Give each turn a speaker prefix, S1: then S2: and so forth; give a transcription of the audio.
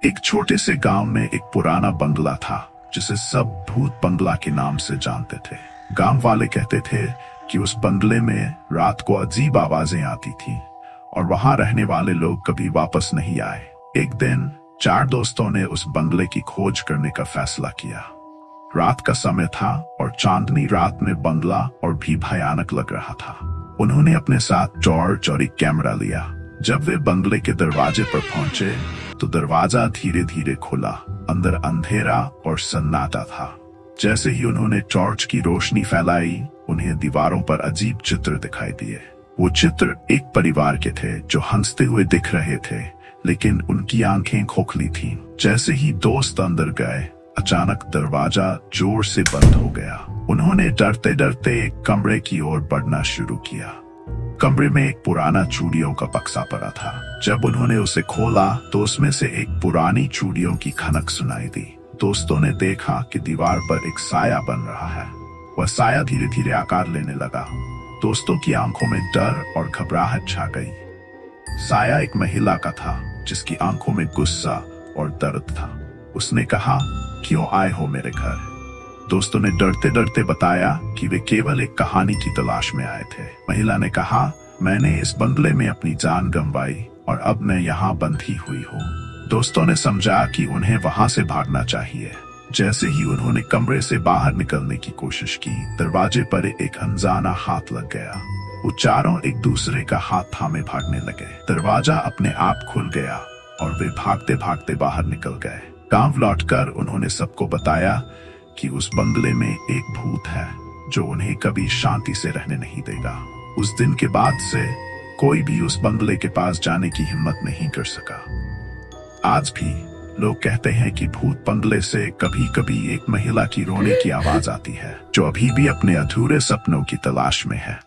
S1: एक छोटे से गांव में एक पुराना बंगला था जिसे सब भूत बंगला के नाम से जानते थे। गांव वाले कहते थे कि उस बंगले में रात को अजीब आवाजें आती थी और वहां रहने वाले लोग कभी वापस नहीं आए। एक दिन 4 दोस्तों ने उस बंगले की खोज करने का फैसला किया। रात का समय था और चांदनी रात में बंगला और भी भयानक लग रहा था। उन्होंने अपने साथ टॉर्च और एक कैमरा लिया। जब वे बंगले के दरवाजे पर पहुंचे तो दरवाजा धीरे धीरे खुला। अंदर अंधेरा और सन्नाटा था। जैसे ही उन्होंने टॉर्च की रोशनी फैलाई, उन्हें दीवारों पर अजीब चित्र दिखाई दिए। वो चित्र एक परिवार के थे जो हंसते हुए दिख रहे थे, लेकिन उनकी आंखें खोखली थीं। जैसे ही दोस्त अंदर गए, अचानक दरवाजा जोर से बंद हो गया। उन्होंने डरते डरते एक कमरे की ओर बढ़ना शुरू किया। कमरे में एक पुराना चूड़ियों का बक्सा पड़ा था। जब उन्होंने उसे खोला तो उसमें से एक पुरानी चूड़ियों की खनक सुनाई दी। दोस्तों ने देखा कि दीवार पर एक साया बन रहा है। वह साया धीरे धीरे आकार लेने लगा। दोस्तों की आंखों में डर और घबराहट छा गई। साया एक महिला का था जिसकी आंखों में गुस्सा और दर्द था। उसने कहा, क्यों आए हो मेरे घर? दोस्तों ने डरते डरते बताया कि वे केवल एक कहानी की तलाश में आए थे। महिला ने कहा, मैंने इस बंगले में अपनी जान गंवाई और अब मैं यहाँ बंधी हुई हूँ। दोस्तों ने समझा कि उन्हें वहां से भागना चाहिए। जैसे ही उन्होंने कमरे से बाहर निकलने की कोशिश की, दरवाजे पर एक अनजाना हाथ लग गया। वो चारों एक दूसरे का हाथ थामे भागने लगे। दरवाजा अपने आप खुल गया और वे भागते भागते बाहर निकल गए। गांव लौटकर उन्होंने सबको बताया कि उस बंगले में एक भूत है जो उन्हें कभी शांति से रहने नहीं देगा। उस दिन के बाद से कोई भी उस बंगले के पास जाने की हिम्मत नहीं कर सका। आज भी लोग कहते हैं कि भूत बंगले से कभी कभी एक महिला की रोने की आवाज आती है, जो अभी भी अपने अधूरे सपनों की तलाश में है।